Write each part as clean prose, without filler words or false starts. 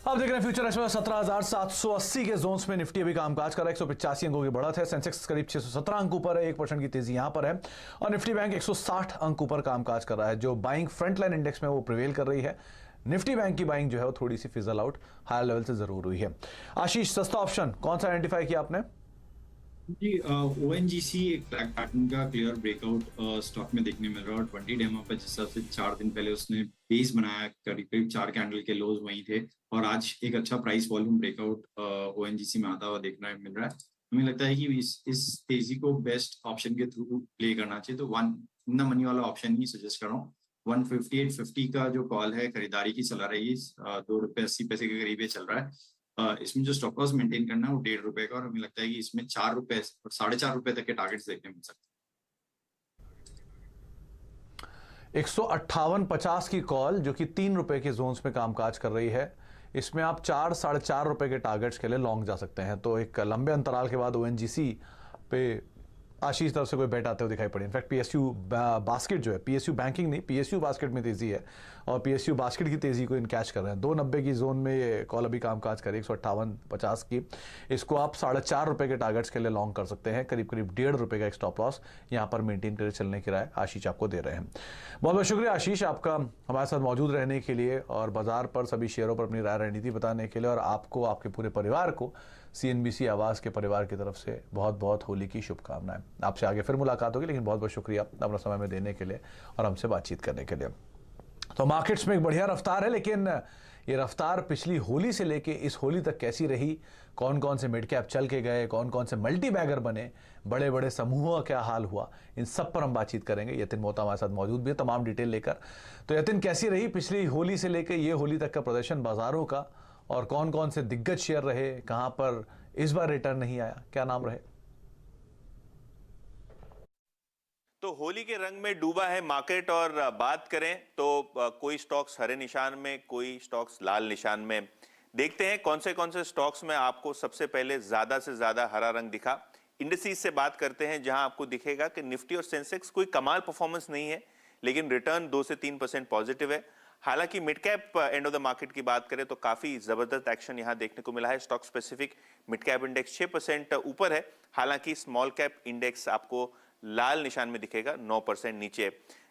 आप देख रहे हैं फ्यूचर एक्सप्रेस। 17,780 के जोन्स में निफ्टी अभी कामकाज कर रहा है। 185 अंकों की बढ़त है। सेंसेक्स करीब 617 अंक ऊपर है, 1% की तेजी यहां पर है। और निफ्टी बैंक 160 अंक ऊपर कामकाज कर रहा है। जो बाइंग फ्रंटलाइन इंडेक्स में वो प्रिवेल कर रही है। निफ्टी बैंक की बाइंग जो है वो थोड़ी सी फिजल आउट हायर लेवल से जरूर हुई है। आशीष, सस्ता ऑप्शन कौन सा आइडेंटिफाई किया आपने? जी, ओएनजीसी एक ब्लैक पैटर्न का क्लियर ब्रेकआउट स्टॉक में देखने मिल रहा है। और 20 डेमो पे जिस हिसाब से 4 दिन पहले उसने बेस बनाया, करीब करीब 4 कैंडल के लोज वहीं थे। और आज एक अच्छा प्राइस वॉल्यूम ब्रेकआउट ओएनजीसी में आता हुआ देखने मिल रहा है। हमें लगता है कि इस तेजी को बेस्ट ऑप्शन के थ्रू प्ले करना चाहिए, तो वन इन द मनी वाला ऑप्शन ही सजेस्ट कर रहा हूँ। 158.50 का जो कॉल है, खरीदारी की सलाह रही है। ₹2.80 के करीब ये चल रहा है। इसमें जो स्टॉप लॉस मेंटेन करना है वो ₹1.5 का, और हमें लगता है कि इसमें ₹4 और ₹4.5 तक के टारगेट्स देखने मिल सकते हैं। 158.50 की कॉल जो कि ₹3 के जोन्स में कामकाज कर रही है, इसमें आप 4 साढ़े ₹4 के टारगेट्स के लिए लॉन्ग जा सकते हैं। तो एक लंबे अंतराल के बाद ओएनजीसी पे आशीष तरफ से कोई बेट आते हुए दिखाई पड़े। इनफैक्ट पीएसयू बास्केट जो है, पीएसयू बैंकिंग नहीं, पीएसयू बास्केट में तेजी है और पीएसयू बास्केट की तेजी को इनकैच कर रहे हैं। 290 की जोन में ये कॉल अभी कामकाज करे, 158.50 की। इसको आप ₹4.5 के टारगेट्स के लिए लॉन्ग कर सकते हैं। करीब करीब ₹1.5 का एक स्टॉप लॉस यहाँ पर मेंटेन करके चलने की राय आशीष आपको दे रहे हैं। बहुत बहुत शुक्रिया आशीष आपका हमारे साथ मौजूद रहने के लिए और बाजार पर सभी शेयरों पर अपनी राय रणनीति बताने के लिए। और आपको, आपके पूरे परिवार को सीएनबीसी आवाज के परिवार की तरफ से बहुत बहुत होली की शुभकामनाएं। आपसे आगे फिर मुलाकात होगी, लेकिन बहुत बहुत शुक्रिया अपना समय में देने के लिए और हमसे बातचीत करने के लिए। तो मार्केट्स में एक बढ़िया रफ्तार है, लेकिन ये रफ्तार पिछली होली से लेके इस होली तक कैसी रही, कौन कौन से मिड कैप चल के गए, कौन कौन से मल्टी बैगर बने, बड़े बड़े समूहों का क्या हाल हुआ, इन सब पर हम बातचीत करेंगे। यतिन मोहता हमारे साथ मौजूद भी है तमाम डिटेल लेकर। तो यतिन, कैसी रही पिछली होली से लेकर ये होली तक का प्रदर्शन बाजारों का, और कौन कौन से दिग्गज शेयर रहे, कहां पर इस बार रिटर्न नहीं आया, क्या नाम रहे? तो होली के रंग में डूबा है मार्केट। और बात करें तो कोई स्टॉक्स हरे निशान में, कोई स्टॉक्स लाल निशान में। देखते हैं कौन से स्टॉक्स में आपको सबसे पहले ज्यादा से ज्यादा हरा रंग दिखा। इंडिसेस से बात करते हैं, जहां आपको दिखेगा कि निफ्टी और सेंसेक्स कोई कमाल परफॉर्मेंस नहीं है, लेकिन रिटर्न 2 से 3% पॉजिटिव है। हालांकि mid cap end of the market की बात करें तो काफी जबरदस्त एक्शन यहां देखने को मिला है। Stock specific mid cap index 6% ऊपर है, हालांकि स्मॉल कैप इंडेक्स आपको लाल निशान में दिखेगा 9% नीचे।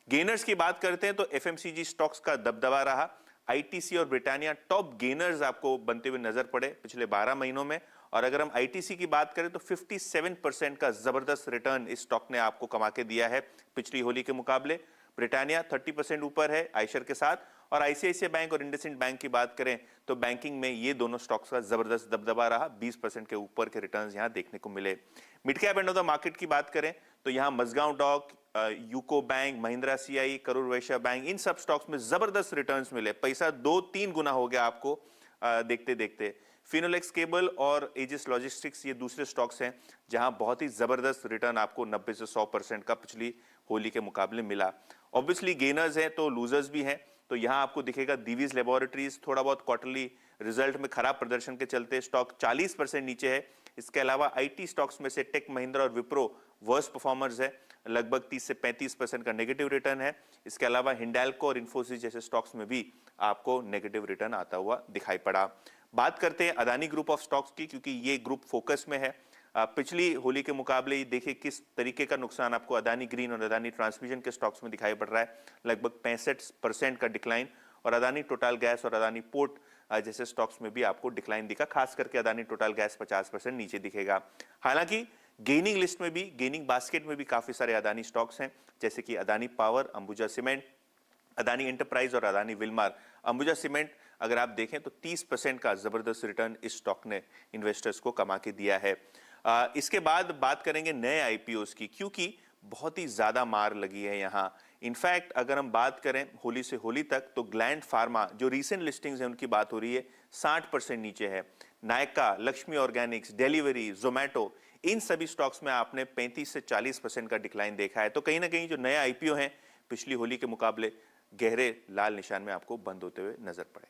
गेनर्स की बात करते हैं तो एफएमसीजी स्टॉक्स का दबदबा रहा। आईटीसी और ब्रिटानिया टॉप गेनर्स आपको बनते हुए नजर पड़े पिछले 12 महीनों में। और अगर हम आईटीसी की बात करें तो 57% का जबरदस्त रिटर्न इस स्टॉक ने आपको कमा के दिया है पिछली होली के मुकाबले। ब्रिटानिया 30% ऊपर है आइशर के साथ। और आईसीआईसीआई बैंक और इंडसइंड बैंक की बात करें तो बैंकिंग में ये दोनों स्टॉक्स का जबरदस्त दबदबा रहा। 20% के ऊपर के रिटर्न्स यहां देखने को मिले। Mid cap end of the market की बात करें तो यहां Mazagon dock, UCO bank, Mahindra CI, Karur Vysya bank, इन सब स्टॉक्स में जबरदस्त रिटर्न्स मिले। पैसा 2-3 गुना हो गया आपको देखते देखते। फिनोलेक्स केबल और एजिस लॉजिस्टिक्स ये दूसरे स्टॉक्स हैं जहां बहुत ही जबरदस्त रिटर्न आपको 90 से 100% का पिछली होली के मुकाबले मिला। ऑब्वियसली गेनर्स हैं तो लूजर्स भी हैं। तो यहां आपको दिखेगा दीवीज लेबोरेटरीज थोड़ा बहुत क्वार्टरली रिजल्ट में खराब प्रदर्शन के चलते स्टॉक 40% नीचे है। इसके अलावा आईटी स्टॉक्स में से टेक महिंद्रा और विप्रो वर्स्ट परफॉर्मर्स है, लगभग 30 से 35% का नेगेटिव रिटर्न है। इसके अलावा हिंडाल्को और इन्फोसिस जैसे स्टॉक्स में भी आपको नेगेटिव रिटर्न आता हुआ दिखाई पड़ा। बात करते हैं अदानी ग्रुप ऑफ स्टॉक्स की, क्योंकि ये ग्रुप फोकस में है। पिछली होली के मुकाबले देखिए किस तरीके का नुकसान आपको अदानी ग्रीन और अदानी ट्रांसमिशन के स्टॉक्स में दिखाई पड़ रहा है। लगभग 65% का डिक्लाइन। और अदानी टोटल गैस और अदानी पोर्ट जैसे स्टॉक्स में भी आपको डिक्लाइन दिखा, खास करके अदानी टोटल गैस 50% नीचे दिखेगा। हालांकि गेनिंग लिस्ट में भी, गेनिंग बास्केट में भी काफी सारे अदानी स्टॉक्स हैं, जैसे कि Adani power, Ambuja cement, Adani enterprise और अदानी विलमार। अंबुजा सीमेंट अगर आप देखें तो 30% का जबरदस्त रिटर्न इस स्टॉक ने इन्वेस्टर्स को कमा के दिया है। इसके बाद बात करेंगे नए आईपीओस की, क्योंकि बहुत ही ज्यादा मार लगी है यहां। इनफैक्ट अगर हम बात करें होली से होली तक तो ग्लैंड फार्मा जो रीसेंट लिस्टिंग्स है उनकी बात हो रही है 60% नीचे है। नायका, लक्ष्मी ऑर्गेनिक्स, डिलीवरी, जोमेटो, इन सभी स्टॉक्स में आपने 35 से 40% का डिक्लाइन देखा है। तो कहीं ना कहीं जो नए आईपीओ हैं पिछली होली के मुकाबले गहरे लाल निशान में आपको बंद होते हुए नजर पड़े।